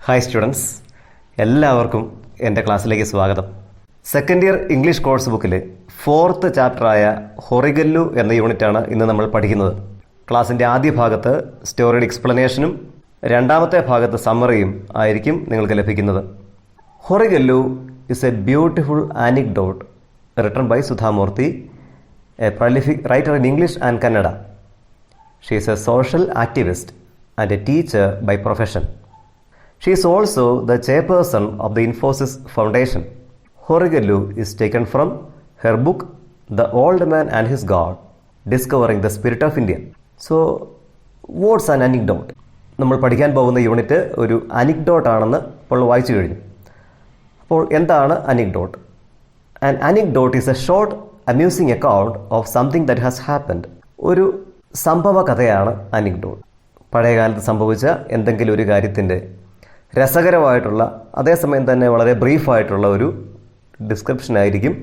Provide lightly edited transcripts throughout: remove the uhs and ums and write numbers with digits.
Hi students, എല്ലാവർക്കും എൻ്റെ ക്ലാസ്സിലേക്ക് സ്വാഗതം. സെക്കൻഡ് ഇയർ ഇംഗ്ലീഷ് കോഴ്സ് ബുക്കിൽ 4th ചാപ്റ്ററായ ഹൊറിഗല്ലു എന്ന യൂണിറ്റാണ് ഇന്ന് നമ്മൾ പഠിക്കുന്നത്. ക്ലാസ്സിൻ്റെ ആദ്യ ഭാഗത്ത് സ്റ്റോറിയുടെ എക്സ്പ്ലനേഷനും രണ്ടാമത്തെ ഭാഗത്ത് സമ്മറിയും ആയിരിക്കും നിങ്ങൾക്ക് ലഭിക്കുന്നത്. Horigallu is A beautiful ആനിക്ഡോട്ട് written by Sudha Murty, A prolific writer in English and Kannada. She is a social activist and a teacher by profession. She is also the chairperson of the Infosys Foundation. Horigallu is taken from her book The Old Man and His God, Discovering the Spirit of India. So, what's an anecdote? നമ്മൾ പഠിക്കാൻ പോകുന്ന unit ഒരു അനിക്ഡോട്ട് ആണെന്ന് ഇപ്പോൾ വായിച്ചു കഴിഞ്ഞു. അപ്പോൾ എന്താണ് അനിക്ഡോട്ട്? An anecdote is a short amusing account of something that has happened. ഒരു സംഭവ കഥയാണ് അനിക്ഡോട്ട്. പഴയകാലത്ത് സംഭവിച്ച എന്തെങ്കിലും ഒരു കാര്യത്തിൻ്റെ രസകരമായിട്ടുള്ള അതേസമയം തന്നെ വളരെ ബ്രീഫായിട്ടുള്ള ഒരു ഡിസ്ക്രിപ്ഷനായിരിക്കും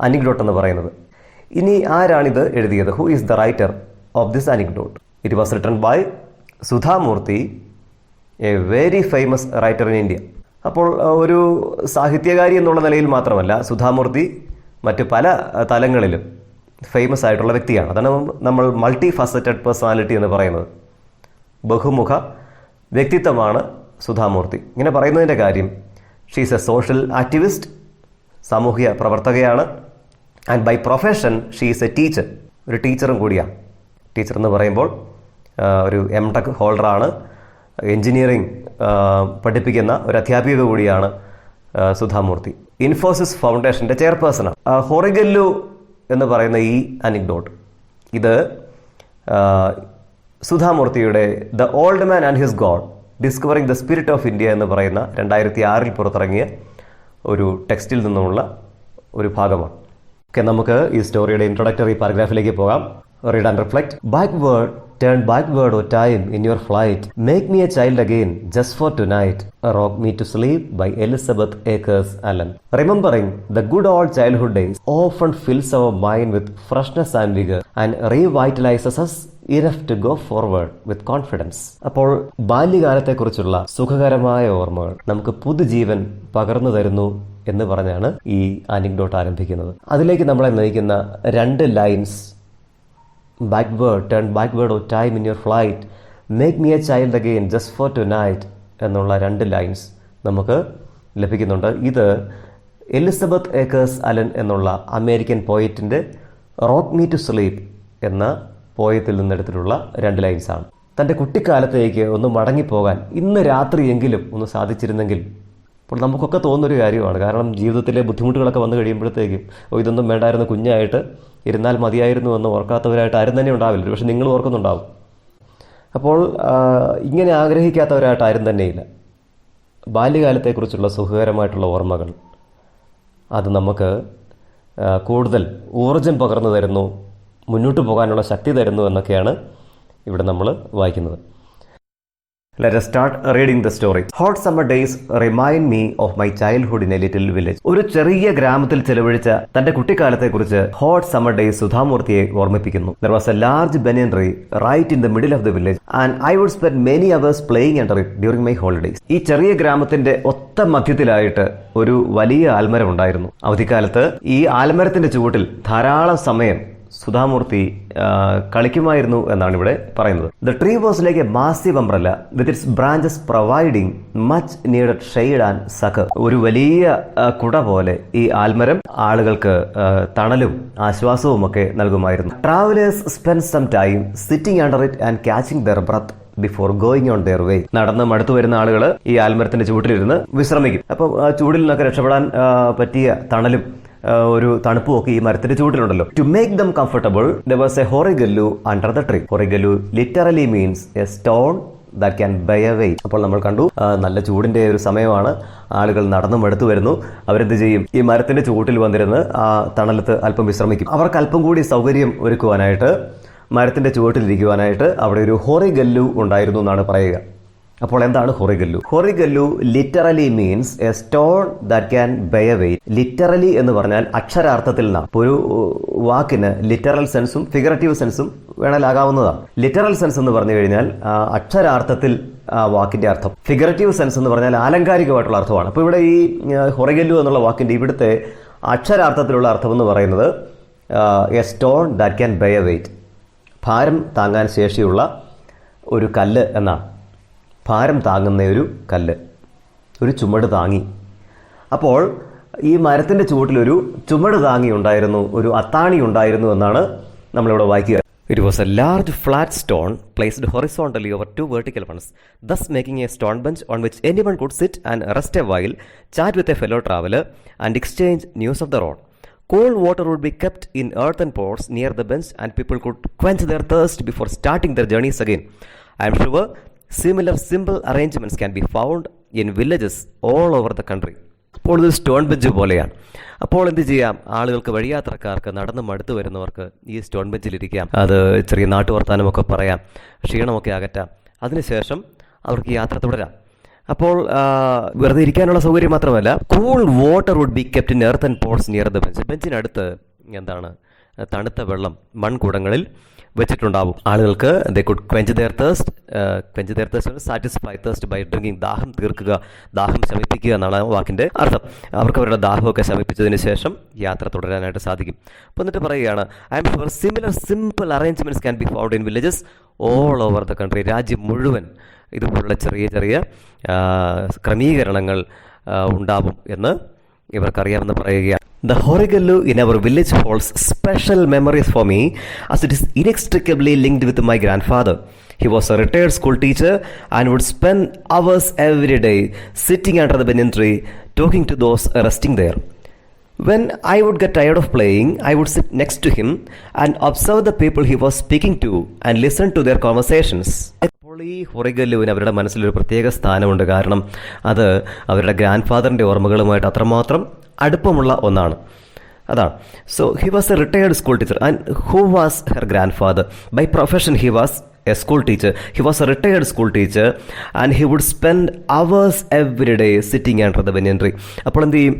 അനിക്ഡോട്ട് എന്ന് പറയുന്നത്. ഇനി ആരാണിത് എഴുതിയത്? Who is the writer of this അനിക്ഡോട്ട്? It was written by Sudha Murty, A very famous writer in India. അപ്പോൾ ഒരു സാഹിത്യകാരി എന്നുള്ള നിലയിൽ മാത്രമല്ല, സുധാമൂർത്തി മറ്റ് പല തലങ്ങളിലും ഫേമസ് ആയിട്ടുള്ള വ്യക്തിയാണ്. അതാണ് നമ്മൾ മൾട്ടി ഫസറ്റഡ് പേഴ്സണാലിറ്റി എന്ന് പറയുന്നത്. ബഹുമുഖ വ്യക്തിത്വമാണ് സുധാമൂർത്തി. ഇങ്ങനെ പറയുന്നതിൻ്റെ കാര്യം, she is A social activist, സാമൂഹ്യ പ്രവർത്തകയാണ്. And by profession she is A teacher, ഒരു ടീച്ചറും കൂടിയാണ്. ടീച്ചർ എന്ന് പറയുമ്പോൾ ഒരു M.Tech ഹോൾഡറാണ്, എൻജിനീയറിംഗ് പഠിപ്പിക്കുന്ന ഒരു അധ്യാപിക കൂടിയാണ് സുധാമൂർത്തി. ഇൻഫോസിസ് ഫൗണ്ടേഷൻ്റെ ചെയർപേഴ്സണാണ്. ഹൊറിഗല്ലു എന്ന് പറയുന്ന ഈ അനിക്ഡോട്ട്, ഇത് സുധാമൂർത്തിയുടെ the old man and his god, discovering the spirit of India എന്ന് പറയുന്ന 2006 പുറത്തിറങ്ങിയ ഒരു ടെക്സ്റ്റിൽ നിന്നുമുള്ള ഒരു ഭാഗമാണ്. ഓക്കെ, നമുക്ക് ഈ സ്റ്റോറിയുടെ ഇൻട്രൊഡക്ടറി പാരഗ്രാഫിലേക്ക് പോകാം. Read and reflect. Backward, turn backward, O time, in your flight. Make me a child again, just for tonight. Rock me to sleep, by Elizabeth Akers Allen. Remembering the good old childhood days often fills our mind with freshness and vigor and revitalizes us enough to go forward with confidence. അപ്പോൾ ബാല്യകാലത്തെക്കുറിച്ചുള്ള സുഖകരമായ ഓർമ്മകൾ നമുക്ക് പുതുജീവൻ പകർന്നു തരുന്നു എന്ന് പറഞ്ഞാണ് ഈ അനിക്ഡോട്ട് ആരംഭിക്കുന്നത്. അതിലേക്ക് നമ്മളെ നയിക്കുന്ന 2 lines, backward, turn backward, O time, in your flight, make me a child again, just for tonight എന്നുള്ള 2 ലൈൻസ് നമുക്ക് ലഭിക്കുന്നുണ്ട്. ഇത് എലിസബത്ത് ഏക്കേഴ്സ് അലൻ എന്നുള്ള അമേരിക്കൻ പോയറ്റിൻ്റെ റോക്ക് മീ ടു സ്ലീപ്പ് എന്ന പോയത്തിൽ നിന്നെടുത്തിട്ടുള്ള 2 ലൈൻസാണ്. തൻ്റെ കുട്ടിക്കാലത്തേക്ക് ഒന്ന് മടങ്ങിപ്പോകാൻ ഇന്ന് രാത്രിയെങ്കിലും ഒന്ന് സാധിച്ചിരുന്നെങ്കിൽ. അപ്പോൾ നമുക്കൊക്കെ തോന്നുന്നൊരു കാര്യമാണ്. കാരണം ജീവിതത്തിലെ ബുദ്ധിമുട്ടുകളൊക്കെ വന്നു കഴിയുമ്പോഴത്തേക്കും ഇതൊന്നും വേണ്ടായിരുന്നു, കുഞ്ഞായിട്ട് ഇരുന്നാൽ മതിയായിരുന്നു എന്ന് ഓർക്കാത്തവരായിട്ട് ആരും തന്നെ ഉണ്ടാവില്ല. പക്ഷെ നിങ്ങൾ ഓർക്കുന്നുണ്ടാവും. അപ്പോൾ ഇങ്ങനെ ആഗ്രഹിക്കാത്തവരായിട്ട് ആരും തന്നെയില്ല. ബാല്യകാലത്തെക്കുറിച്ചുള്ള സുഖകരമായിട്ടുള്ള ഓർമ്മകൾ അത് നമുക്ക് കൂടുതൽ ഊർജം പകർന്നു തരുന്നു, മുന്നോട്ട് പോകാനുള്ള ശക്തി തരുന്നു എന്നൊക്കെയാണ് ഇവിടെ നമ്മൾ വായിക്കുന്നത്. Let us start reading the story. Hot summer days remind me of my childhood in a little village. ഒരു ചെറിയ ഗ്രാമത്തിൽ ചെലവഴിച്ച തന്റെ കുട്ടിക്കാലത്തെക്കുറിച്ച് ഹോട്ട് സമ്മർ ഡേയ്സ് സുധാമൂർത്തിയെ ഓർമ്മിപ്പിക്കുന്നു. There was a large banyan tree right in the middle of the village and I would spend many hours playing under it during my holidays. ഈ ചെറിയ ഗ്രാമത്തിന്റെ ഒത്ത മധ്യത്തിലായിട്ട് ഒരു വലിയ ആൽമരം ഉണ്ടായിരുന്നു. അവധിക്കാലത്ത് ഈ ആൽമരത്തിന്റെ ചുവട്ടിൽ ധാരാളം സമയം സുധാമൂർത്തി കളിക്കുമായിരുന്നു എന്നാണ് ഇവിടെ പറയുന്നത്. The tree was like A massive umbrella with its branches providing much needed shade and sucker. ഒരു വലിയ കുട പോലെ ഈ ആൽമരം ആളുകൾക്ക് തണലും ആശ്വാസവും ഒക്കെ നൽകുമായിരുന്നു. Travellers spend some time sitting under it and catching their breath before going on their way. നടന്ന് മടുത്തു വരുന്ന ആളുകൾ ഈ ആൽമരത്തിന്റെ ചൂട്ടിലിരുന്ന് വിശ്രമിക്കും. അപ്പം ചൂടിൽ നിന്നൊക്കെ രക്ഷപ്പെടാൻ പറ്റിയ തണലും ഒരു തണുപ്പുമൊക്കെ ഈ മരത്തിന്റെ ചൂട്ടിലുണ്ടല്ലോ. To make them comfortable there was a horigallu under the tree. Horigallu literally means a stone that can bear weight. അപ്പോൾ നമ്മൾ കണ്ടു, നല്ല ചൂടിന്റെ ഒരു സമയമാണ്, ആളുകൾ നടന്നു മടുത്തു വരുന്നു. അവരെന്ത് ചെയ്യും? ഈ മരത്തിന്റെ ചൂട്ടിൽ വന്നിരുന്ന് ആ തണലത്ത് അല്പം വിശ്രമിക്കും. അവർക്ക് അല്പം കൂടി സൗകര്യം ഒരുക്കുവാനായിട്ട്, മരത്തിന്റെ ചുവട്ടിലിരിക്കുവാനായിട്ട് അവിടെ ഒരു ഹൊറിഗല്ലു ഉണ്ടായിരുന്നു എന്നാണ് പറയുക. അപ്പോൾ എന്താണ് horigallu? Horigallu literally means a stone that can bear weight. Literally എന്ന് പറഞ്ഞാൽ അക്ഷരാർത്ഥത്തിൽ നിന്നാണ്. ഒരു വാക്കിന് ലിറ്ററൽ സെൻസും ഫിഗറേറ്റീവ് സെൻസും വേണേലാകാവുന്നതാണ്. ലിറ്ററൽ സെൻസ് എന്ന് പറഞ്ഞു കഴിഞ്ഞാൽ അക്ഷരാർത്ഥത്തിൽ ആ വാക്കിൻ്റെ അർത്ഥം. ഫിഗറേറ്റീവ് സെൻസ് എന്ന് പറഞ്ഞാൽ ആലങ്കാരികമായിട്ടുള്ള അർത്ഥമാണ്. അപ്പോൾ ഇവിടെ ഈ ഹൊറിഗല്ലു എന്നുള്ള വാക്കിൻ്റെ ഇവിടുത്തെ അക്ഷരാർത്ഥത്തിലുള്ള അർത്ഥം എന്ന് പറയുന്നത് a stone that can bear weight, ഭാരം താങ്ങാൻ ശേഷിയുള്ള ഒരു കല്ല് എന്നാണ്. ഭാരം താങ്ങുന്ന ഒരു കല്ല്, ഒരു ചുമട് താങ്ങി. അപ്പോൾ ഈ മരത്തിൻ്റെ ചുവട്ടിലൊരു ചുമട് താങ്ങി ഉണ്ടായിരുന്നു, ഒരു അത്താണി ഉണ്ടായിരുന്നു എന്നാണ് നമ്മളിവിടെ വായിക്കുക. It was a large flat stone placed horizontally over two vertical ones, thus making a stone bench on which anyone could sit and rest a while, chat with a fellow traveler, and exchange news of the road. Cold water would be kept in earthen pots near the bench, and people could quench their thirst before starting their journeys again. I am sure similar simple arrangements can be found in villages all over the country. അപ്പോൾ ഇത് stone bench പോലെയാണ്. അപ്പോൾ എന്ത് ചെയ്യാം, ആളുകൾക്ക് വഴിയാത്രക്കാർക്ക് നടന്ന് മടുത്ത് വരുന്നവർക്ക് ഈ സ്റ്റോൺ ബെഞ്ചിലിരിക്കാം, അത് ചെറിയ നാട്ടുവർത്താനമൊക്കെ പറയാം, ക്ഷീണമൊക്കെ അകറ്റാം, അതിനുശേഷം അവർക്ക് യാത്ര തുടരാം. അപ്പോൾ വെറുതെ ഇരിക്കാനുള്ള സൗകര്യം മാത്രമല്ല, cool water would be kept in earthen pots near the bench. ബെഞ്ചിനടുത്ത് എന്താണ്, തണുത്ത വെള്ളം മൺകുടങ്ങളിൽ വെച്ചിട്ടുണ്ടാവും. ആളുകൾക്ക് they could quench their thirst satisfy thirst by drinking, ദാഹം തീർക്കുക, ദാഹം ശമിപ്പിക്കുക എന്നാണ് വാക്കിൻ്റെ അർത്ഥം. അവർക്ക് അവരുടെ ദാഹമൊക്കെ ശമിപ്പിച്ചതിന് ശേഷം യാത്ര തുടരാനായിട്ട് സാധിക്കും. അപ്പോൾ എന്നിട്ട് പറയുകയാണ്, I am sure similar simple arrangements can be found in villages all over the country. രാജ്യം മുഴുവൻ ഇതുപോലുള്ള ചെറിയ ചെറിയ ക്രമീകരണങ്ങൾ ഉണ്ടാവും എന്ന് ഇവർക്കറിയാമെന്ന് പറയുകയാണ്. The Horigallu in our village holds special memories for me as it is inextricably linked with my grandfather. He was a retired school teacher and would spend hours every day sitting under the banyan tree talking to those resting there. When I would get tired of playing, I would sit next to him and observe the people he was speaking to and listen to their conversations. അപ്പോൾ ഈ ഹൊറിഗല്ലുവിന് അവരുടെ മനസ്സിലൊരു പ്രത്യേക സ്ഥാനമുണ്ട്. കാരണം അത് അവരുടെ grand ഫാദറിൻ്റെ ഓർമ്മകളുമായിട്ട് അത്രമാത്രം അടുപ്പമുള്ള ഒന്നാണ്. അതാണ്. So he was a retired school teacher. And who was her grandfather? By profession he was a school teacher. He was a retired school teacher and he would spend hours every day sitting under the banyan tree. അപ്പോൾ എന്ത് ചെയ്യും,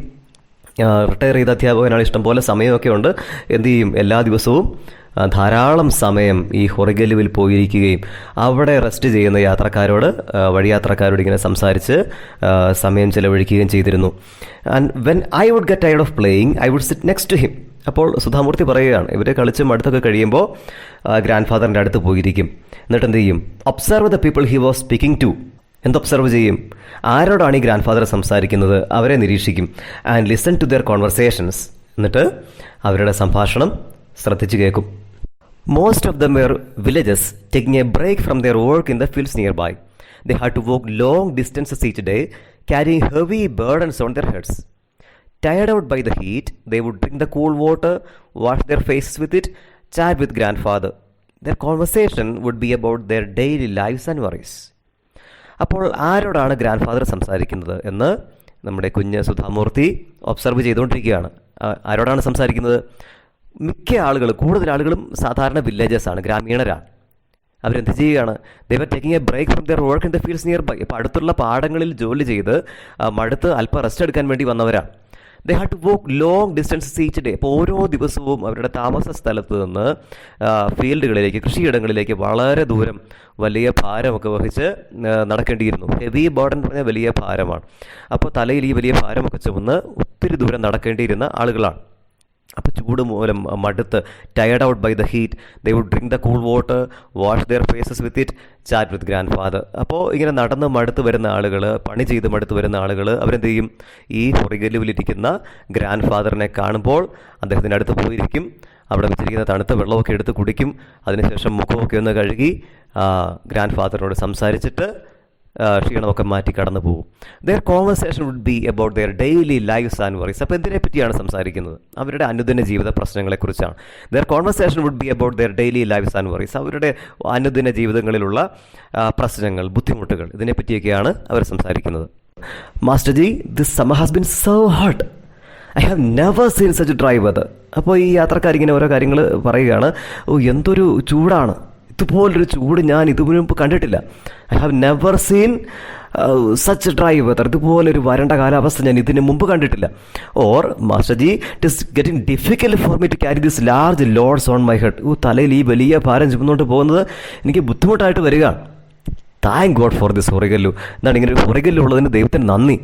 retire ചെയ്ത അധ്യാപകനാണ്, ഇഷ്ടംപോലെ സമയമൊക്കെ ഉണ്ട്. എന്ത് ചെയ്യും, എല്ലാ ദിവസവും ധാരാളം സമയം ഈ ഹൊറിഗല്ലുവിൽ പോയിരിക്കുകയും അവിടെ റെസ്റ്റ് ചെയ്യുന്ന യാത്രക്കാരോട്, വഴിയാത്രക്കാരോട് ഇങ്ങനെ സംസാരിച്ച് സമയം ചെലവഴിക്കുകയും ചെയ്തിരുന്നു. And when I would get tired of playing I would sit next to him. അപ്പോൾ സുധാമൂർത്തി പറയുകയാണ്, ഇവർ കളിച്ചും അടുത്തൊക്കെ കഴിയുമ്പോൾ ഗ്രാൻഡ് ഫാദറിൻ്റെ അടുത്ത് പോയിരിക്കും. എന്നിട്ട് എന്ത് ചെയ്യും, observe the people he was speaking to. എന്ത് ഒബ്സർവ് ചെയ്യും, ആരോടാണ് ഈ ഗ്രാൻഡ് ഫാദർ സംസാരിക്കുന്നത് അവരെ നിരീക്ഷിക്കും. And listen to their conversations. എന്നിട്ട് അവരുടെ സംഭാഷണം ശ്രദ്ധിച്ചു കേൾക്കും. Most of them were villagers taking a break from their work in the fields nearby. They had to walk long distances each day, carrying heavy burdens on their heads. Tired out by the heat, they would drink the cool water, wash their faces with it, chat with grandfather. Their conversation would be about their daily lives and worries. അപ്പോൾ ആരോടാണ് grand father സംസാരിക്കുന്നത് എന്ന് നമ്മുടെ കുഞ്ഞ് Sudha Murty observe ചെയ്തുകൊണ്ടിരിക്കുകയാണ്. ആരോടാണ് സംസാരിക്കുന്നത്? മിക്ക ആളുകൾ, കൂടുതൽ ആളുകളും സാധാരണ വില്ലേജസാണ്, ഗ്രാമീണരാണ്. അവരെന്ത് ചെയ്യുകയാണ്, they were taking a break from their work in the fields nearby. ഇപ്പോൾ അടുത്തുള്ള പാടങ്ങളിൽ ജോലി ചെയ്ത് മടുത്ത് അല്പം റെസ്റ്റ് എടുക്കാൻ വേണ്ടി വന്നവരാണ്. They had to walk long distances each day. അപ്പോൾ ഓരോ ദിവസവും അവരുടെ താമസ സ്ഥലത്ത് നിന്ന് ഫീൽഡുകളിലേക്ക്, കൃഷിയിടങ്ങളിലേക്ക് വളരെ ദൂരം വലിയ ഭാരമൊക്കെ വഹിച്ച് നടക്കേണ്ടിയിരുന്നു. ഹെവി ബർഡൻ എന്ന് പറഞ്ഞാൽ വലിയ ഭാരമാണ്. അപ്പോൾ തലയിൽ ഈ വലിയ ഭാരമൊക്കെ ചുമന്ന് ഒത്തിരി ദൂരം നടക്കേണ്ടിയിരുന്ന ആളുകളാണ്. അപ്പോൾ ചൂട് മൂലം മടുത്ത്, tired out by the heat, they would drink the cool water, wash their faces with it, chat with grandfather. അപ്പോൾ ഇങ്ങനെ നടന്ന് മടുത്ത് വരുന്ന ആളുകൾ, പണി ചെയ്ത് മടുത്ത് വരുന്ന ആളുകൾ അവരെന്ത് ചെയ്യും, ഈ ഹൊറിഗല്ലുവിലിരിക്കുന്ന ഗ്രാൻഡ് ഫാദറിനെ കാണുമ്പോൾ അദ്ദേഹത്തിൻ്റെ അടുത്ത് പോയിരിക്കും. അവിടെ വെച്ചിരിക്കുന്ന തണുത്ത വെള്ളമൊക്കെ എടുത്ത് കുടിക്കും. അതിനുശേഷം മുഖമൊക്കെ ഒന്ന് കഴുകി ഗ്രാൻഡ് ഫാദറിനോട് സംസാരിച്ചിട്ട് ക്ഷീണമൊക്കെ മാറ്റി കടന്നു പോകും. Their conversation would be about their daily lives and worries. അപ്പോൾ എന്തിനെ പറ്റിയാണ് സംസാരിക്കുന്നത്? അവരുടെ അനുദിന ജീവിത പ്രശ്നങ്ങളെക്കുറിച്ചാണ്. Their conversation would be about their daily lives and worries. അവരുടെ അനുദിന ജീവിതങ്ങളിലുള്ള പ്രശ്നങ്ങൾ, ബുദ്ധിമുട്ടുകൾ, ഇതിനെപ്പറ്റിയൊക്കെയാണ് അവർ സംസാരിക്കുന്നത്. Master ji, this summer has been so hot. I have never seen such dry weather. അപ്പോൾ ഈ യാത്രക്കാരിങ്ങനെ ഓരോ കാര്യങ്ങൾ പറയുകയാണ്. എന്തൊരു ചൂടാണ്, ഇതുപോലൊരു ചൂട് ഞാൻ ഇതിനു മുമ്പ് കണ്ടിട്ടില്ല. I have never seen such dry weather. ഇതുപോലൊരു വരണ്ട കാലാവസ്ഥ ഞാൻ ഇതിന് മുമ്പ് കണ്ടിട്ടില്ല. Or master ji, it is getting difficult for me to carry this large loads on my head. തലയിൽ ഈ വലിയ ഭാരം ചുമന്നുകൊണ്ട് പോകുന്നത് എനിക്ക് ബുദ്ധിമുട്ടായിട്ട് വരികയാണ്. Thank God for this horigallu. എന്താണ് ഇങ്ങനെ ഒരു ഹൊറിഗല്ലു ഉള്ളതിന് ദൈവത്തിന് നന്ദി.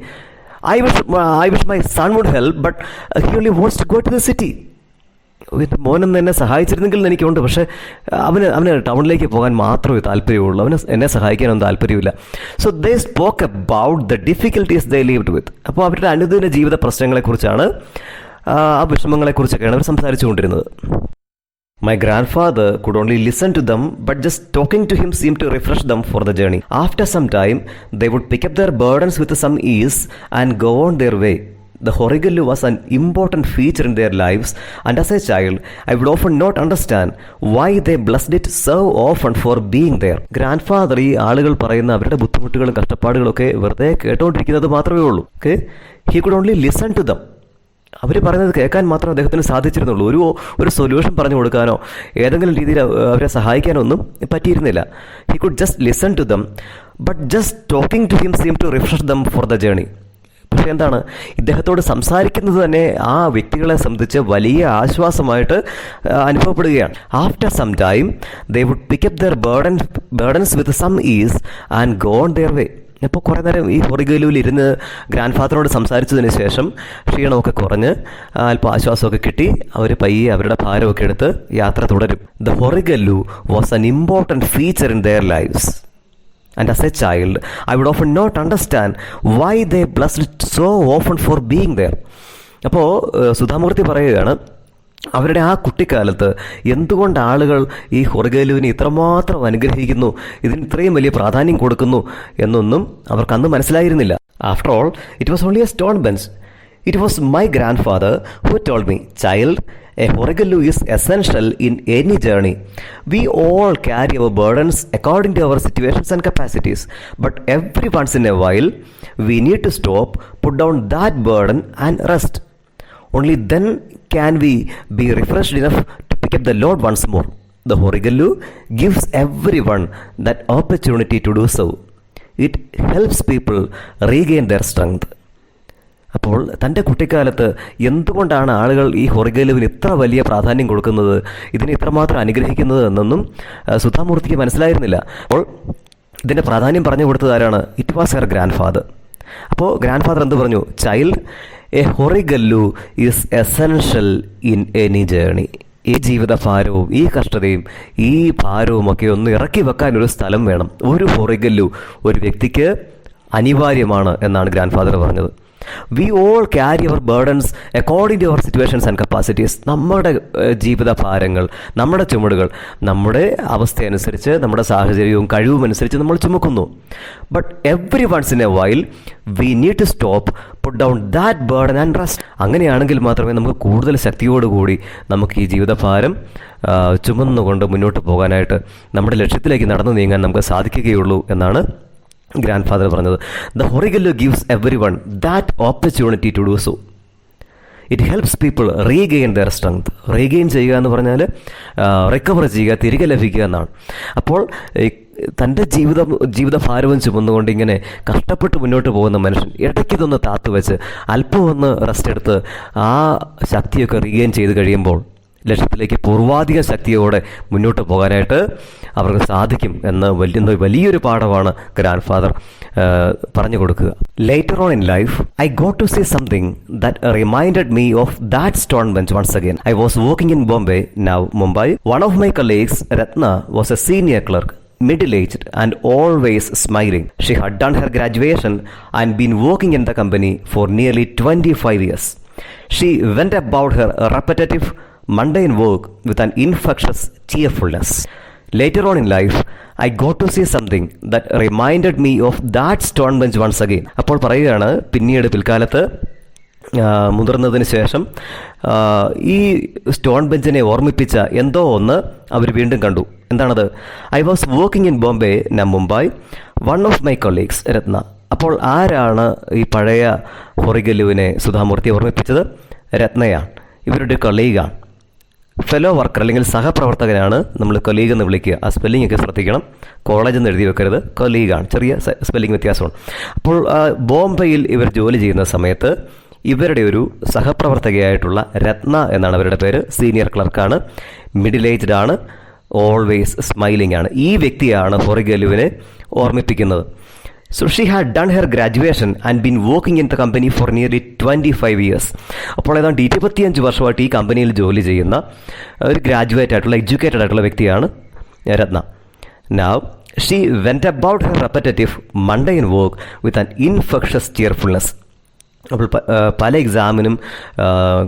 I wish my son would help but he only wants to go to the city. എൻ്റെ മോനൊന്ന് എന്നെ സഹായിച്ചിരുന്നെങ്കിൽ എനിക്കുണ്ട്, പക്ഷേ അവന് ടൗണിലേക്ക് പോകാൻ മാത്രമേ താല്പര്യമുള്ളൂ, അവന് എന്നെ സഹായിക്കാനൊന്നും താല്പര്യമില്ല. So they spoke about the difficulties they lived with. അപ്പോൾ അവരുടെ അനുദിന ജീവിത പ്രശ്നങ്ങളെക്കുറിച്ചാണ്, ആ വിഷമങ്ങളെക്കുറിച്ചൊക്കെയാണ് അവർ സംസാരിച്ചു കൊണ്ടിരുന്നത്. My grandfather could only listen to them, but just talking to him seemed to refresh them for the journey. After some time, they would pick up their burdens with some ease and go on their way. The horigallu was an important feature in their lives, and as a child, I would often not understand why they blessed it so often for being there. Grandfather ഈ ആളുകൾ പറയുന്ന അവരുടെ ബുദ്ധിമുട്ടുകളും കഷ്ടപ്പാടുകളൊക്കെ വെറുതെ കേട്ടുകൊണ്ടിരിക്കുന്നത് മാത്രമേ ഉള്ളൂ. Okay? He could only listen to them. അവർ പറയുന്നത് കേൾക്കാൻ മാത്രം അദ്ദേഹത്തിന് സാധിച്ചിരുന്നുള്ളൂ. ഒരു സൊല്യൂഷൻ പറഞ്ഞു കൊടുക്കാനോ ഏതെങ്കിലും രീതിയിൽ അവരെ സഹായിക്കാനോ ഒന്നും പറ്റിയിരുന്നില്ല. He could just listen to them, but just talking to him seem to refresh them for the journey. പക്ഷേ എന്താണ്, ഇദ്ദേഹത്തോട് സംസാരിക്കുന്നത് തന്നെ ആ വ്യക്തികളെ സംബന്ധിച്ച് വലിയ ആശ്വാസമായിട്ട് അനുഭവപ്പെടുകയാണ്. After some time they would pick up their burdens with some ease and go on their way. ഇപ്പോൾ കുറേ നേരം ഈ ഹൊറിഗല്ലുവിൽ ഇരുന്ന് ഗ്രാൻഡ് ഫാദറിനോട് സംസാരിച്ചതിന് ശേഷം ക്ഷീണമൊക്കെ കുറഞ്ഞ് അല്പം ആശ്വാസമൊക്കെ കിട്ടി അവർ പയ്യെ അവരുടെ ഭാരമൊക്കെ എടുത്ത് യാത്ര തുടരും. The Horigallu was an important feature in there lives. And as A child I would often not understand why they blessed so often for being there. അപ്പോൾ സുധാമൂർത്തി പറയുകയാണ്, അവരുടെ ആ കുട്ടിക്കാലത്ത് എന്തുകൊണ്ട് ആളുകൾ ഈ ഹൊറിഗല്ലുവിനെ ഇത്രമാത്രം അനുഗ്രഹിക്കുന്നു, ഇതിന് ഇത്രയും വലിയ പ്രാധാന്യം കൊടുക്കുന്നു എന്നൊന്നും അവർക്ക് അന്ന് മനസ്സിലായിരുന്നില്ല. After all it was only a stone bench. It was my grandfather who told me, child, a horigallu is essential in any journey. We all carry our burdens according to our situations and capacities, but every once in a while we need to stop, put down that burden and rest. Only then can we be refreshed enough to pick up the load once more. The horigallu gives everyone that opportunity to do so. It helps people regain their strength. അപ്പോൾ തൻ്റെ കുട്ടിക്കാലത്ത് എന്തുകൊണ്ടാണ് ആളുകൾ ഈ ഹൊറിഗല്ലുവിന് ഇത്ര വലിയ പ്രാധാന്യം കൊടുക്കുന്നത്, ഇതിനെ ഇത്രമാത്രം അനുഗ്രഹിക്കുന്നത് എന്നൊന്നും സുധാമൂർത്തിക്ക് മനസ്സിലായിരുന്നില്ല. അപ്പോൾ ഇതിൻ്റെ പ്രാധാന്യം പറഞ്ഞു കൊടുത്തത് ആരാണ്? It was her grandfather. അപ്പോൾ ഗ്രാൻഡ് ഫാദർ എന്ത് പറഞ്ഞു? Child, a horigallu is essential in any journey. ഈ ജീവിത ഭാരവും ഈ കഷ്ടതയും ഈ ഭാരവും ഒക്കെ ഒന്ന് ഇറക്കി വെക്കാൻ ഒരു സ്ഥലം വേണം. ഒരു ഹൊറിഗല്ലു ഒരു വ്യക്തിക്ക് അനിവാര്യമാണ് എന്നാണ് ഗ്രാൻഡ് ഫാദർ പറഞ്ഞത്. We all carry our burdens according to our situations and capacities. നമ്മുടെ ജീവിത ഭാരങ്ങൾ, നമ്മുടെ ചുമടുകൾ നമ്മുടെ അവസ്ഥയനുസരിച്ച്, നമ്മുടെ സാഹചര്യവും കഴിവും അനുസരിച്ച് നമ്മൾ ചുമക്കുന്നു. But every once in a while we need to stop, put down that burden and rest. അങ്ങനെയാണെങ്കിൽ മാത്രമേ നമുക്ക് കൂടുതൽ ശക്തിയോടുകൂടി നമുക്ക് ഈ ജീവിതഭാരം ചുമന്നുകൊണ്ട് മുന്നോട്ട് പോകാനായിട്ട്, നമ്മുടെ ലക്ഷ്യത്തിലേക്ക് നടന്നു നീങ്ങാൻ നമുക്ക് സാധിക്കുകയുള്ളൂ എന്നാണ് ഗ്രാൻഡ് ഫാദർ പറഞ്ഞത്. The horigallu gives everyone that opportunity to do so. It helps people regain their strength. Regain ചെയ്യുക എന്ന് പറഞ്ഞാൽ റിക്കവർ ചെയ്യുക, തിരികെ ലഭിക്കുക എന്നാണ്. അപ്പോൾ തൻ്റെ ജീവിതഭാരവും ചുമന്നുകൊണ്ട് ഇങ്ങനെ കഷ്ടപ്പെട്ട് മുന്നോട്ട് പോകുന്ന മനുഷ്യൻ ഇടയ്ക്കിതൊന്ന് താത്തുവെച്ച് അല്പം ഒന്ന് റെസ്റ്റ് എടുത്ത് ആ ശക്തിയൊക്കെ റീഗെയിൻ ചെയ്ത് കഴിയുമ്പോൾ ലക്ഷ്യത്തിലേക്ക് പൂർവാധിക ശക്തിയോടെ മുന്നോട്ട് പോകാനായിട്ട് അവർക്ക് സാധിക്കും എന്ന് വലിയൊരു പാഠമാണ് ഗ്രാൻഡ് ഫാദർ പറഞ്ഞു കൊടുക്കുക. Later on in life I got to see something that reminded me of that stone bench once again. I was working in Bombay, now Mumbai. One of my colleagues, Ratna, was a senior clerk, middle-aged and always smiling. She had done her graduation and been working in the company for nearly 25 years. She went about her repetitive mundane work with an infectious cheerfulness. Later on in life, I got to see something that reminded me of that stone bench once again. അപ്പോൾ പറയുകയാണ്, പിന്നീട് പിൽക്കാലത്ത് മുതിർന്നതിന് ശേഷം ഈ stone ബെഞ്ചിനെ ഓർമ്മിപ്പിച്ച എന്തോ ഒന്ന് അവർ വീണ്ടും കണ്ടു. എന്താണത്? I was working in Bombay, ന Mumbai. One of my colleagues, Ratna. അപ്പോൾ ആരാണ് ഈ പഴയ ഹൊറിഗല്ലുവിനെ സുധാമൂർത്തി ഓർമ്മിപ്പിച്ചത്? രത്നയാണ്. ഇവരുടെ കൊളീഗാണ്, ഫെലോ വർക്കർ അല്ലെങ്കിൽ സഹപ്രവർത്തകനാണ് നമ്മൾ കൊലീഗ് എന്ന് വിളിക്കുക. ആ സ്പെല്ലിംഗ് ഒക്കെ ശ്രദ്ധിക്കണം, കോളേജ് എന്ന് എഴുതി വെക്കരുത്, കൊലീഗാണ്. ചെറിയ സ്പെല്ലിംഗ് വ്യത്യാസമാണ്. അപ്പോൾ ബോംബെയിൽ ഇവർ ജോലി ചെയ്യുന്ന സമയത്ത് ഇവരുടെ ഒരു സഹപ്രവർത്തകയായിട്ടുള്ള രത്ന എന്നാണ് അവരുടെ പേര്. സീനിയർ ക്ലർക്കാണ്, മിഡിൽ ഏജ്ഡ് ആണ്, ഓൾവേസ് സ്മൈലിംഗ് ആണ്. ഈ വ്യക്തിയാണ് ഹൊറിഗലുവിനെ ഓർമ്മിപ്പിക്കുന്നത്. So she had done her graduation and been working in the company for nearly 25 years. അപ്പോൾ ഏതാണ്ട് 25 വർഷമായിട്ട് ഈ കമ്പനിയിൽ ജോലി ചെയ്യുന്ന ഒരു ഗ്രാജുവേറ്റ് ആയിട്ടുള്ള എഡ്യൂക്കേറ്റഡ് ആയിട്ടുള്ള വ്യക്തിയാണ് രത്ന. Now she went about her repetitive mundane work with an infectious cheerfulness. അപ്പോൾ പല എക്സാമിനും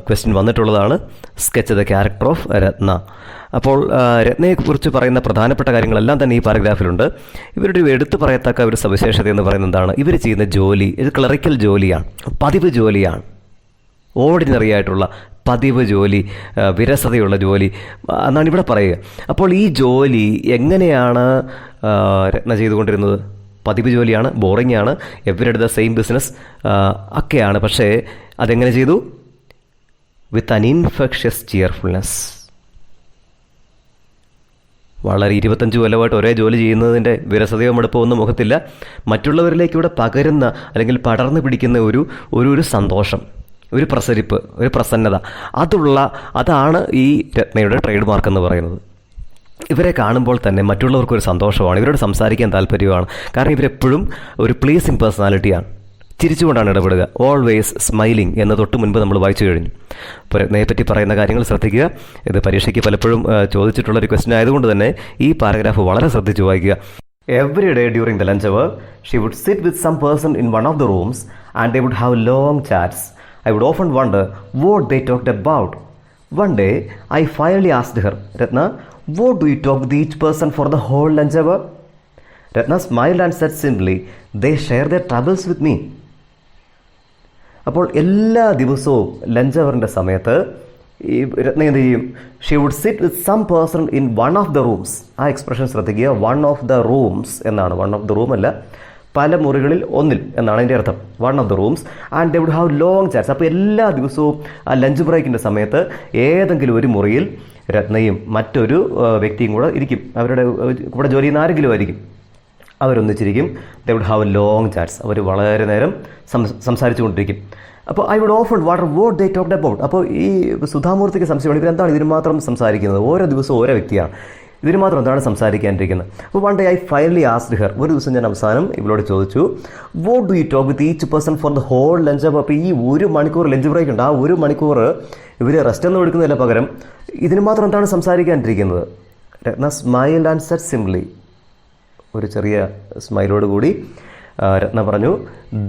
ക്വസ്റ്റ്യൻ വന്നിട്ടുള്ളതാണ് സ്കെച്ച് ദ ക്യാരക്ടർ ഓഫ് രത്ന. അപ്പോൾ രത്നയെക്കുറിച്ച് പറയുന്ന പ്രധാനപ്പെട്ട കാര്യങ്ങളെല്ലാം തന്നെ ഈ പാരഗ്രാഫിലുണ്ട്. ഇവരുടെ എടുത്തു പറയത്തക്ക ഒരു സവിശേഷത എന്ന് പറയുന്നത് എന്താണ്? ഇവർ ചെയ്യുന്ന ജോലി ഇത് ക്ലറിക്കൽ ജോലിയാണ്, പതിവ് ജോലിയാണ്, ഓർഡിനറി ആയിട്ടുള്ള പതിവ് ജോലി, വിരസതയുള്ള ജോലി എന്നാണ് ഇവിടെ പറയുക. അപ്പോൾ ഈ ജോലി എങ്ങനെയാണ് രത്ന ചെയ്തുകൊണ്ടിരുന്നത്? പതിവ് ജോലിയാണ്, ബോറിംഗ് ആണ്, എവരിയുടെ ദ സെയിം ബിസിനസ് ഒക്കെയാണ്. പക്ഷേ അതെങ്ങനെ ചെയ്തു? വിത്ത് അൻ ഇൻഫെക്ഷസ് ചിയർഫുൾനെസ്. വളരെ 25 കൊല്ലമായിട്ട് ഒരേ ജോലി ചെയ്യുന്നതിൻ്റെ വിരസതയോ മടുപ്പോ ഒന്നും മുഖത്തില്ല. മറ്റുള്ളവരിലേക്കൂടെ പകരുന്ന അല്ലെങ്കിൽ പടർന്നു പിടിക്കുന്ന ഒരു സന്തോഷം, ഒരു പ്രസരിപ്പ്, ഒരു പ്രസന്നത, അതാണ് ഈ രത്നയുടെ ട്രേഡ് മാർക്ക് എന്ന് പറയുന്നത്. ഇവരെ കാണുമ്പോൾ തന്നെ മറ്റുള്ളവർക്കൊരു സന്തോഷമാണ്, ഇവരോട് സംസാരിക്കാൻ താല്പര്യമാണ്. കാരണം ഇവരെപ്പോഴും ഒരു പ്ലീസിങ് പേഴ്സണാലിറ്റിയാണ്, ചിരിച്ചുകൊണ്ടാണ് ഇടപെടുക. ഓൾവേസ് സ്മൈലിംഗ് എന്ന് തൊട്ട് മുൻപ് നമ്മൾ വായിച്ചു കഴിഞ്ഞു. അപ്പോൾ രത്നയെപ്പറ്റി പറയുന്ന കാര്യങ്ങൾ ശ്രദ്ധിക്കുക. ഇത് പരീക്ഷയ്ക്ക് പലപ്പോഴും ചോദിച്ചിട്ടുള്ളൊരു ക്വസ്റ്റ്യൻ ആയതുകൊണ്ട് തന്നെ ഈ പാരഗ്രാഫ് വളരെ ശ്രദ്ധിച്ച് വായിക്കുക. Every day during the lunch hour, she would sit with some person in one of the rooms and they would have long chats. I would often wonder what they talked about. One day, I finally asked her, Ratna, what do you talk with each person for the whole lunch hour? Ratna smiled and said simply, they share their troubles with me. അപ്പോൾ എല്ലാ ദിവസവും lunch അവറിൻ്റെ സമയത്ത് ഈ രത്ന എന്ത് ചെയ്യും? She would sit with some person in one of the rooms. ആ expression ശ്രദ്ധിക്കുക, one of the rooms എന്നാണ്, വൺ ഓഫ് ദ റൂം അല്ല, പല മുറികളിൽ ഒന്നിൽ എന്നാണ് അതിൻ്റെ അർത്ഥം. One of the rooms and they would have long chats. അപ്പോൾ എല്ലാ ദിവസവും ആ ലഞ്ച് ബ്രേക്കിൻ്റെ സമയത്ത് ഏതെങ്കിലും ഒരു മുറിയിൽ രത്നയും മറ്റൊരു വ്യക്തിയും കൂടെ ഇരിക്കും. അവരുടെ കൂടെ ജോലി ചെയ്യുന്ന ആരെങ്കിലും ആയിരിക്കും. അവരൊന്നിച്ചിരിക്കും. They would have long chats. അവർ വളരെ നേരം സംസാരിച്ചു കൊണ്ടിരിക്കും. അപ്പോൾ I would often what they talked about. അപ്പോൾ ഈ സുധാമൂർത്തിക്ക് സംശയമാണ്, ഇവരെന്താണ് ഇതിന് മാത്രം സംസാരിക്കുന്നത്? ഓരോ ദിവസവും ഓരോ വ്യക്തിയാണ്, ഇതിന് മാത്രം എന്താണ് സംസാരിക്കാനിരിക്കുന്നത്? അപ്പോൾ one day I finally asked her. ഒരു ദിവസം ഞാൻ അവസാനം ഇവളോട് ചോദിച്ചു, what do you talk with each person for the whole lunch hour. അപ്പോൾ ഈ 1 മണിക്കൂർ ലഞ്ച് ബ്രേക്ക് ഉണ്ട്, ആ 1 മണിക്കൂർ ഇവർ റെസ്റ്റ് ഒന്നും എടുക്കുന്നില്ല, പകരം ഇതിന് മാത്രം എന്താണ് സംസാരിക്കാനിരിക്കുന്നത്? Ratna smiled and said simply. ഒരു ചെറിയ സ്മൈലോട് കൂടി രത്ന പറഞ്ഞു,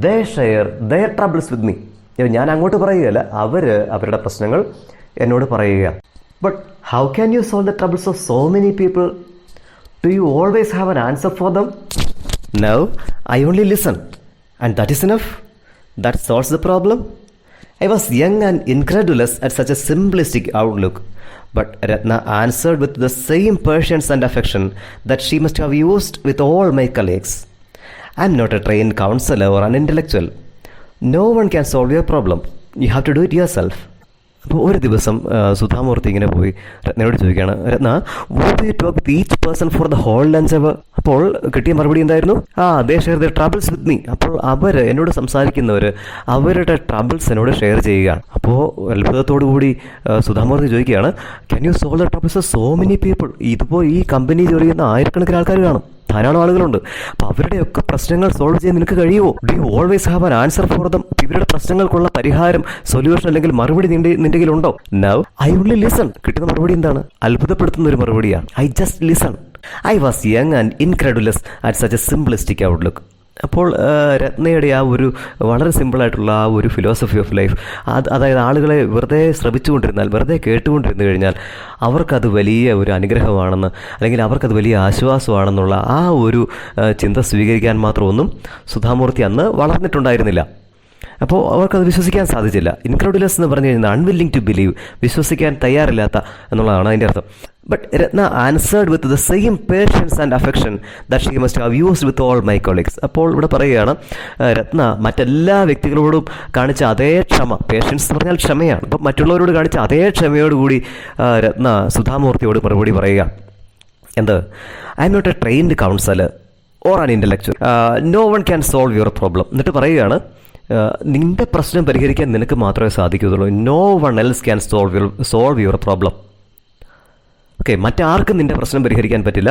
they share their troubles with me. ഞാൻ അങ്ങോട്ട് പറയുകയല്ല, അവരുടെ പ്രശ്നങ്ങൾ എന്നോട് പറയുക. But how can you solve the troubles of so many people? Do you always have an answer for them? Now I only listen and that is enough. That solves the problem. I was young and incredulous at such a simplistic outlook, but Ratna answered with the same patience and affection that she must have used with all my colleagues. I am not a trained counselor or an intellectual. No one can solve your problem. You have to do it yourself. അപ്പോൾ ഒരു ദിവസം സുധാമൂർത്തി ഇങ്ങനെ പോയി രത്നയോട് ചോദിക്കുകയാണ്, Ratna, what do you talk with each person for the whole lunch hour? അപ്പോൾ കിട്ടിയ മറുപടി എന്തായിരുന്നു? They share the troubles with me. അപ്പോൾ എന്നോട് സംസാരിക്കുന്നവർ അവരുടെ ട്രബിൾസ് എന്നോട് ഷെയർ ചെയ്യുകയാണ്. അപ്പോൾ അത്ഭുതത്തോടു കൂടി സുധാമൂർത്തി ചോദിക്കുകയാണ്, can you solve the troubles of so many people? ഇതിപ്പോൾ ഈ കമ്പനി ജോലി ചെയ്യുന്ന ആയിരക്കണക്കിന് ആൾക്കാർ കാണും, ധാരാളം ആളുകളുണ്ട്. അപ്പോൾ അവരുടെയൊക്കെ പ്രശ്നങ്ങൾ സോൾവ് ചെയ്യാൻ നിനക്ക് കഴിയുമോ? Do you always have an answer for them? ഇവരുടെ പ്രശ്നങ്ങൾക്കുള്ള പരിഹാരം, സൊല്യൂഷൻ അല്ലെങ്കിൽ മറുപടി നിന്റെ കയ്യിലുണ്ടോ? Now I only listen. കിട്ടുന്ന മറുപടി എന്താണ്? അത്ഭുതപ്പെടുത്തുന്ന ഒരു മറുപടിയാണ്. I just listen. I was young and incredulous at such a simplistic outlook. അപ്പോൾ രത്നയുടെ ആ ഒരു വളരെ സിമ്പിളായിട്ടുള്ള ആ ഒരു ഫിലോസഫി ഓഫ് ലൈഫ്, അതായത് ആളുകളെ വെറുതെ ശ്രമിച്ചുകൊണ്ടിരുന്നാൽ, വെറുതെ കേട്ടുകൊണ്ടിരുന്നു കഴിഞ്ഞാൽ അവർക്കത് വലിയ ഒരു അനുഗ്രഹമാണെന്ന്, അല്ലെങ്കിൽ അവർക്കത് വലിയ ആശ്വാസമാണെന്നുള്ള ആ ഒരു ചിന്ത സ്വീകരിക്കാൻ മാത്രമൊന്നും സുധാമൂർത്തി അന്ന് വളർന്നിട്ടുണ്ടായിരുന്നില്ല. അപ്പോൾ അവർക്കത് വിശ്വസിക്കാൻ സാധിച്ചില്ല. ഇൻക്രെഡുലസ് എന്ന് പറഞ്ഞു കഴിഞ്ഞാൽ അൺവില്ലിങ് ടു ബിലീവ്, വിശ്വസിക്കാൻ തയ്യാറില്ലാത്ത എന്നുള്ളതാണ് അതിൻ്റെ അർത്ഥം. But Ratna answered with the same patience and affection that she must have used with all my colleagues. അപ്പോൾ ഇവിടെ പറയുകയാണ്, രത്ന മറ്റെല്ലാ വ്യക്തികളോടും കാണിച്ച അതേ ക്ഷമ, പേഷ്യൻസ് എന്ന് പറഞ്ഞാൽ ക്ഷമയാണ്, അപ്പം മറ്റുള്ളവരോട് കാണിച്ച അതേ ക്ഷമയോടുകൂടി രത്ന സുധാമൂർത്തിയോട് മറുപടി പറയുക. എന്ത്? I am not a trained counsellor or an intellectual. No one can solve your problem. എന്നിട്ട് പറയുകയാണ്, നിന്റെ പ്രശ്നം പരിഹരിക്കാൻ നിനക്ക് മാത്രമേ സാധിക്കുകയുള്ളൂ. No one else can solve your problem. Okay, മറ്റാർക്കും നിൻ്റെ പ്രശ്നം പരിഹരിക്കാൻ പറ്റില്ല.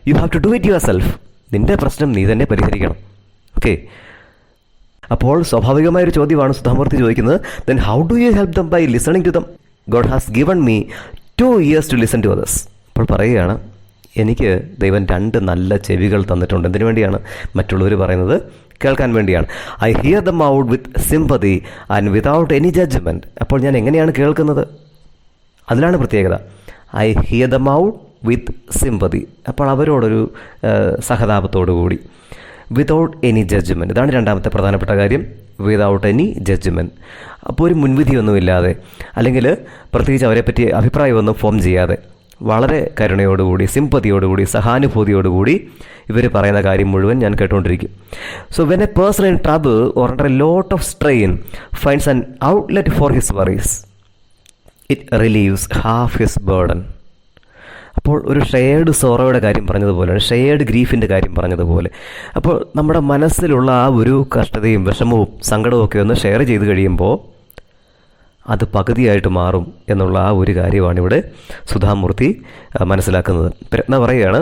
You have to do it yourself. നിൻ്റെ പ്രശ്നം നീ തന്നെ പരിഹരിക്കണം. ഓക്കെ, അപ്പോൾ സ്വാഭാവികമായൊരു ചോദ്യമാണ് സുധാമൂർത്തി ചോദിക്കുന്നത്. Then how do you help them by listening to them? God has given me 2 years to listen to others. അപ്പോൾ പറയുകയാണ്, എനിക്ക് ദൈവം 2 നല്ല ചെവികൾ തന്നിട്ടുണ്ട്. എന്തിനു വേണ്ടിയാണ്? മറ്റുള്ളവർ പറയുന്നത് കേൾക്കാൻ വേണ്ടിയാണ്. I hear them out with sympathy and without any judgement. അപ്പോൾ ഞാൻ എങ്ങനെയാണ് കേൾക്കുന്നത്? അതിലാണ് പ്രത്യേകത. I hear them out with sympathy. അപ്പോൾ അവരോടൊരു സഹതാപത്തോടു കൂടി. വിതൗട്ട് എനി ജഡ്ജ്മെൻറ്റ്, ഇതാണ് രണ്ടാമത്തെ പ്രധാനപ്പെട്ട കാര്യം. Without any judgement. അപ്പോൾ ഒരു മുൻവിധിയൊന്നുമില്ലാതെ, അല്ലെങ്കിൽ പ്രത്യേകിച്ച് അവരെപ്പറ്റി അഭിപ്രായമൊന്നും ഫോം ചെയ്യാതെ, വളരെ കരുണയോടുകൂടി, സിമ്പതിയോടുകൂടി, സഹാനുഭൂതിയോടുകൂടി ഇവർ പറയുന്ന കാര്യം മുഴുവൻ ഞാൻ കേട്ടുകൊണ്ടിരിക്കും. So when a person in trouble or under a lot of strain finds an outlet for his worries, it relieves half his burden. അപ്പോൾ ഒരു ഷെയർഡ് സോറോയുടെ കാര്യം പറഞ്ഞതുപോലെയാണ്, ഷെയർഡ് ഗ്രീഫിൻ്റെ കാര്യം പറഞ്ഞതുപോലെ. അപ്പോൾ നമ്മുടെ മനസ്സിലുള്ള ആ ഒരു കഷ്ടതയും വിഷമവും സങ്കടവും ഒക്കെ ഒന്ന് ഷെയർ ചെയ്ത് കഴിയുമ്പോൾ അത് പകുതിയായിട്ട് മാറും എന്നുള്ള ആ ഒരു കാര്യമാണ് ഇവിടെ സുധാമൂർത്തി മനസ്സിലാക്കുന്നത്. രത്ന പറയുകയാണ്,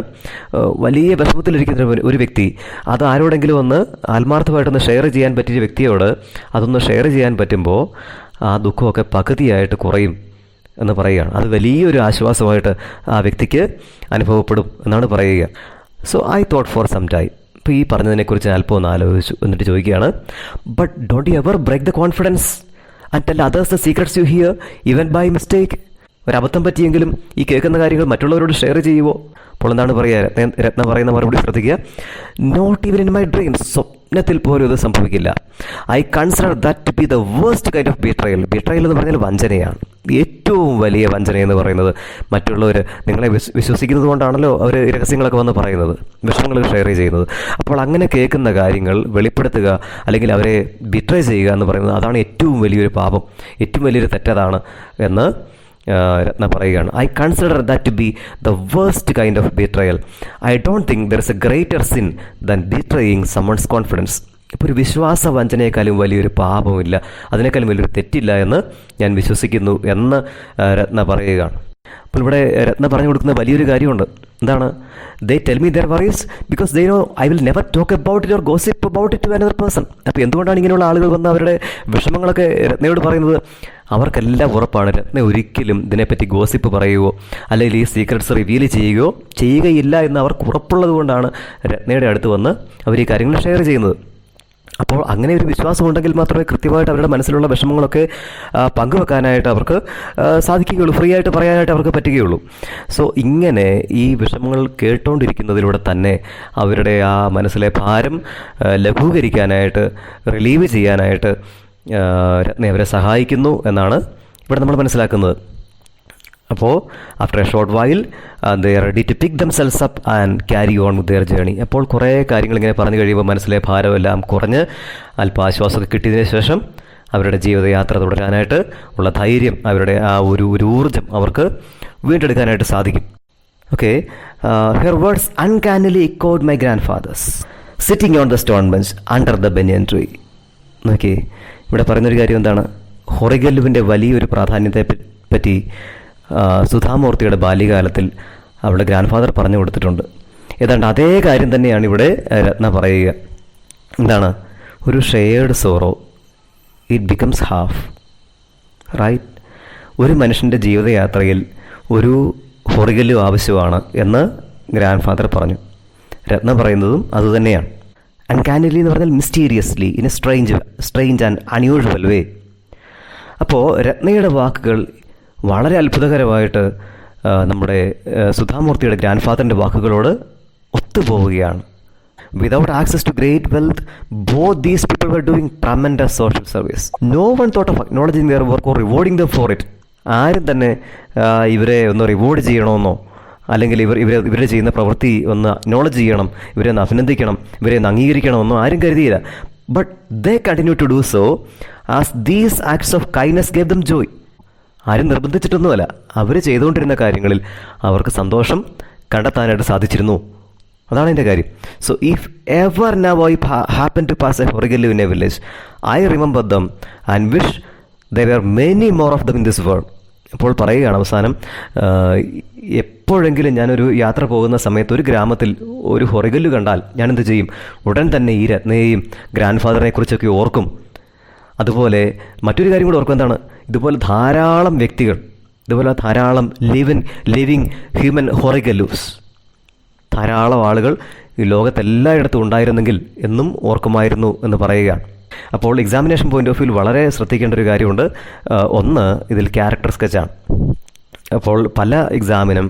വലിയ വിഷമത്തിലിരിക്കുന്ന ഒരു വ്യക്തി അത് ആരോടെങ്കിലും ഒന്ന് ആത്മാർത്ഥമായിട്ടൊന്ന് ഷെയർ ചെയ്യാൻ പറ്റിയ വ്യക്തിയോട് അതൊന്ന് ഷെയർ ചെയ്യാൻ പറ്റുമ്പോൾ ആ ദുഃഖമൊക്കെ പകുതിയായിട്ട് കുറയും എന്ന് പറയുകയാണ്. അത് വലിയൊരു ആശ്വാസമായിട്ട് ആ വ്യക്തിക്ക് അനുഭവപ്പെടും എന്നാണ് പറയുക. So I thought for some time. ഇപ്പോൾ ഈ പറഞ്ഞതിനെക്കുറിച്ച് ഞാൻ അല്പം ഒന്ന് ആലോചിച്ചു. എന്നിട്ട് ചോദിക്കുകയാണ്, but don't you ever break the confidence and tell others the secrets you hear even by mistake? ഒരബദ്ധം പറ്റിയെങ്കിലും ഈ കേൾക്കുന്ന കാര്യങ്ങൾ മറ്റുള്ളവരോട് ഷെയർ ചെയ്യുമോ? അപ്പോൾ എന്താണ് പറയുക? രത്ന പറയുന്ന മറുപടി ശ്രദ്ധിക്കുക. Not even in my dreams. സ്വപ്നത്തിൽ പോലും ഇത് സംഭവിക്കില്ല. I consider that to be the worst kind of betrayal. Betrayal എന്ന് പറഞ്ഞാൽ വഞ്ചനയാണ്. ഏറ്റവും വലിയ വഞ്ചന എന്ന് പറയുന്നത് മറ്റുള്ളവർ നിങ്ങളെ വിശ്വസിക്കുന്നത് കൊണ്ടാണല്ലോ അവർ രഹസ്യങ്ങളൊക്കെ വന്ന് പറയുന്നത്, വിഷമങ്ങൾ ഷെയർ ചെയ്യുന്നത്. അപ്പോൾ അങ്ങനെ കേൾക്കുന്ന കാര്യങ്ങൾ വെളിപ്പെടുത്തുക അല്ലെങ്കിൽ അവരെ ബിട്രേ ചെയ്യുക എന്ന് പറയുന്നത് അതാണ് ഏറ്റവും വലിയൊരു പാപം, ഏറ്റവും വലിയൊരു തെറ്റതാണ് എന്ന് രത്ന പറയുകയാണ്. I consider that to be the worst kind of betrayal. I don't think there is a greater sin than betraying someone's confidence. ഇപ്പോൾ ഒരു വിശ്വാസ വഞ്ചനയെക്കാളും വലിയൊരു പാപമില്ല, അതിനേക്കാളും വലിയൊരു തെറ്റില്ല എന്ന് ഞാൻ വിശ്വസിക്കുന്നു എന്ന് രത്ന പറയുകയാണ്. അപ്പോൾ ഇവിടെ രത്ന പറഞ്ഞു കൊടുക്കുന്ന വലിയൊരു കാര്യമുണ്ട്. എന്താണ്? They tell me their worries because they know I will never talk about it or gossip about it to another person. അപ്പോൾ എന്തുകൊണ്ടാണ് ഇങ്ങനെയുള്ള ആളുകൾ വന്ന് അവരുടെ വിഷമങ്ങളൊക്കെ രത്നയോട് പറയുന്നത്? അവർക്കെല്ലാം ഉറപ്പാണ് രത്ന ഒരിക്കലും ഇതിനെപ്പറ്റി ഗോസിപ്പ് പറയുകയോ അല്ലെങ്കിൽ ഈ സീക്രട്സ് റിവീൽ ചെയ്യുകയില്ല എന്ന് അവർക്ക് ഉറപ്പുള്ളത് കൊണ്ടാണ് രത്നയുടെ അടുത്ത് വന്ന് അവർ ഈ കാര്യങ്ങൾ ഷെയർ ചെയ്യുന്നത്. അപ്പോൾ അങ്ങനെ ഒരു വിശ്വാസം ഉണ്ടെങ്കിൽ മാത്രമേ കൃത്യമായിട്ട് അവരുടെ മനസ്സിലുള്ള വിഷമങ്ങളൊക്കെ പങ്കുവെക്കാനായിട്ട് അവർക്ക് സാധിക്കുകയുള്ളൂ, ഫ്രീ ആയിട്ട് പറയാനായിട്ട് അവർക്ക് പറ്റുകയുള്ളൂ. സോ ഇങ്ങനെ ഈ വിഷമങ്ങൾ കേട്ടുകൊണ്ടിരിക്കുന്നതിലൂടെ തന്നെ അവരുടെ ആ മനസ്സിലെ ഭാരം ലഘൂകരിക്കാനായിട്ട്, റിലീവ് ചെയ്യാനായിട്ട് രത്ന അവരെ സഹായിക്കുന്നു എന്നാണ് ഇവിടെ നമ്മൾ മനസ്സിലാക്കുന്നത്. അപ്പോൾ after a short while they are ready to pick themselves up and carry on with their journey. അപ്പോൾ കുറേ കാര്യങ്ങൾ ഇങ്ങനെ പറഞ്ഞു കഴിയുമ്പോൾ മനസ്സിലെ ഭാരമെല്ലാം കുറഞ്ഞ് അല്പം ആശ്വാസമൊക്കെ കിട്ടിയതിന് ശേഷം അവരുടെ ജീവിതയാത്ര തുടരാനായിട്ട് ഉള്ള ധൈര്യം, അവരുടെ ആ ഒരു ഊർജ്ജം അവർക്ക് വീണ്ടെടുക്കാനായിട്ട് സാധിക്കും. Okay, her words uncannily echoed my grandfather's sitting on the stone bench under the banyan tree. നോക്കി, ഇവിടെ പറയുന്നൊരു കാര്യം എന്താണ്? ഹൊറിഗല്ലുവിൻ്റെ വലിയൊരു പ്രാധാന്യത്തെ പറ്റി സുധാമൂർത്തിയുടെ ബാല്യകാലത്തിൽ അവളുടെ ഗ്രാൻഡ് ഫാദർ പറഞ്ഞു കൊടുത്തിട്ടുണ്ട്. ഏതാണ്ട് അതേ കാര്യം തന്നെയാണ് ഇവിടെ രത്ന പറയുക. എന്താണ്? ഒരു shared sorrow it becomes half, right? ഒരു മനുഷ്യൻ്റെ ജീവിതയാത്രയിൽ ഒരു ഹൊറിഗല്ലു ആവശ്യമാണ് എന്ന് ഗ്രാൻഡ് ഫാദർ പറഞ്ഞു. രത്ന പറയുന്നതും അതുതന്നെയാണ്. അൺകാനലി എന്ന് പറഞ്ഞാൽ mysteriously, in a strange and unusual way. അപ്പോൾ രത്നയുടെ വാക്കുകൾ വളരെ അത്ഭുതകരമായിട്ട് നമ്മുടെ സുധാമൂർത്തിയുടെ ഗ്രാൻഡ് ഫാദറിൻ്റെ വാക്കുകളോട് ഒത്തുപോവുകയാണ്. Without access to great wealth both these people were doing tremendous social service. No one thought of acknowledging their work or rewarding them for it. ആരും തന്നെ ഇവരെ ഒന്ന് റിവാർഡ് ചെയ്യണമെന്നോ അല്ലെങ്കിൽ ഇവർ ചെയ്യുന്ന പ്രവൃത്തി ഒന്ന് അക്നോളജ് ചെയ്യണം, ഇവരെ ഒന്ന് അഭിനന്ദിക്കണം, ഇവരെ ഒന്ന് അംഗീകരിക്കണമെന്നോ ആരും കരുതിയില്ല. But they continue to do so as these acts of kindness gave them joy. ആരും നിർബന്ധിച്ചിട്ടൊന്നുമല്ല, അവർ ചെയ്തുകൊണ്ടിരുന്ന കാര്യങ്ങളിൽ അവർക്ക് സന്തോഷം കണ്ടെത്താനായിട്ട് സാധിച്ചിരുന്നു. അതാണ് എൻ്റെ കാര്യം. So if ever now I happen to pass a horigallu in a village I remember them and wish there are many more of them in this world. അപ്പോൾ പറയുകയാണ് അവസാനം, എപ്പോഴെങ്കിലും ഞാനൊരു യാത്ര പോകുന്ന സമയത്ത് ഒരു ഗ്രാമത്തിൽ ഒരു ഹൊറിഗല്ലു കണ്ടാൽ ഞാനെന്ത് ചെയ്യും? ഉടൻ തന്നെ ഈ രത്നയെയും ഗ്രാൻഡ് ഫാദറിനെ കുറിച്ചൊക്കെ ഓർക്കും. അതുപോലെ മറ്റൊരു കാര്യം കൂടി ഓർക്കും. എന്താണ്? ഇതുപോലെ ധാരാളം വ്യക്തികൾ, ഇതുപോലെ ധാരാളം ലിവിങ് ഹ്യൂമൻ ഹൊറിഗല്ലൂസ്, ധാരാളം ആളുകൾ ഈ ലോകത്തെല്ലായിടത്തും ഉണ്ടായിരുന്നെങ്കിൽ എന്നും ഓർക്കുമായിരുന്നു എന്ന് പറയുകയാണ്. അപ്പോൾ എക്സാമിനേഷൻ പോയിന്റ് ഓഫ് വ്യൂ വളരെ ശ്രദ്ധിക്കേണ്ട ഒരു കാര്യമുണ്ട്. ഒന്ന്, ഇതിൽ ക്യാരക്ടർ സ്കെച്ചാണ്. അപ്പോൾ പല എക്സാമിനും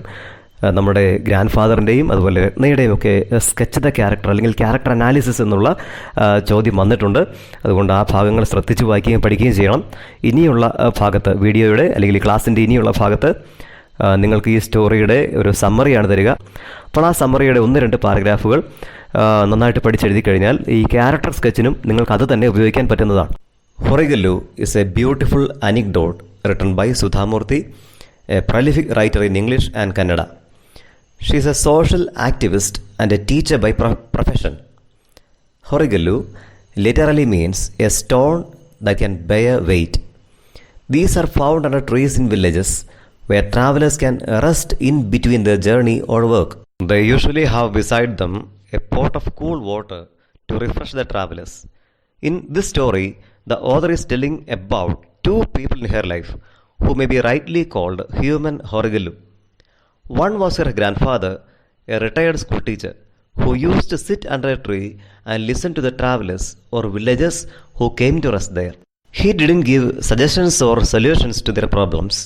നമ്മുടെ ഗ്രാൻഡ് ഫാദറിൻ്റെയും അതുപോലെ രത്നയുടെയും ഒക്കെ സ്കെച്ച് ദ ക്യാരക്ടർ അല്ലെങ്കിൽ ക്യാരക്ടർ അനാലിസിസ് എന്നുള്ള ചോദ്യം വന്നിട്ടുണ്ട്. അതുകൊണ്ട് ആ ഭാഗങ്ങൾ ശ്രദ്ധിച്ച് വായിക്കുകയും പഠിക്കുകയും ചെയ്യണം. ഇനിയുള്ള ഭാഗത്ത്, വീഡിയോയുടെ അല്ലെങ്കിൽ ക്ലാസ്സിൻ്റെ ഇനിയുള്ള ഭാഗത്ത് നിങ്ങൾക്ക് ഈ സ്റ്റോറിയുടെ ഒരു സമ്മറിയാണ് തരിക. അപ്പോൾ ആ സമ്മറിയുടെ 1-2 പാരഗ്രാഫുകൾ നന്നായിട്ട് പഠിച്ചെഴുതി കഴിഞ്ഞാൽ ഈ ക്യാരക്ടർ സ്കെച്ചിനും നിങ്ങൾക്ക് അത് തന്നെ ഉപയോഗിക്കാൻ പറ്റുന്നതാണ്. Horigallu is a beautiful anecdote written by Sudha Murthy, a prolific writer in English and Kannada. She is a social activist and a teacher by profession. Horigallu literally means a stone that can bear weight. These are found under trees in villages where travelers can rest in between their journey or work. They usually have beside them a pot of cool water to refresh the travelers. In this story, the author is telling about 2 people in her life who may be rightly called human Horigallu. One was her grandfather, a retired school teacher, who used to sit under a tree and listen to the travelers or villagers who came to rest there. He didn't give suggestions or solutions to their problems,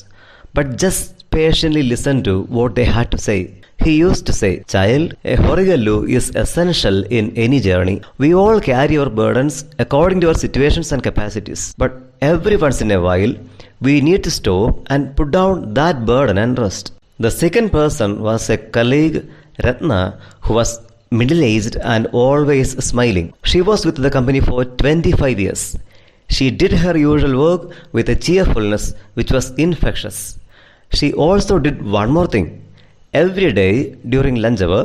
but just patiently listened to what they had to say. He used to say, "Child, a Horigallu is essential in any journey. We all carry our burdens according to our situations and capacities. But every once in a while, we need to stop and put down that burden and rest." The second person was a colleague, Ratna, who was middle-aged and always smiling. She was with the company for 25 years. She did her usual work with a cheerfulness which was infectious. She also did one more thing. Every day during lunch hour,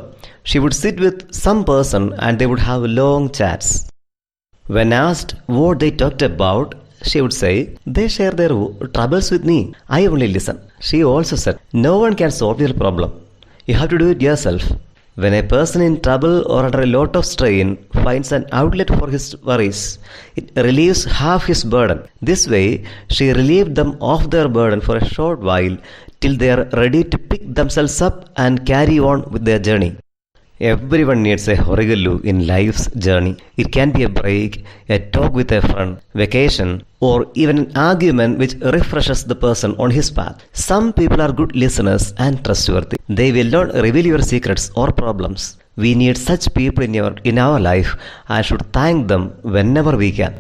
she would sit with some person and they would have long chats. When asked what they talked about, she would say, "They share their troubles with me. I only listen." She also said, "No one can solve your problem. You have to do it yourself." When a person in trouble or under a lot of strain finds an outlet for his worries, it relieves half his burden. This way, she relieved them of their burden for a short while till they are ready to pick themselves up and carry on with their journey. Everyone needs a Horigallu in life's journey. It can be a break, a talk with a friend, vacation, or even an argument which refreshes the person on his path. Some people are good listeners and trustworthy. They will not reveal your secrets or problems. We need such people in our life and should thank them whenever we can.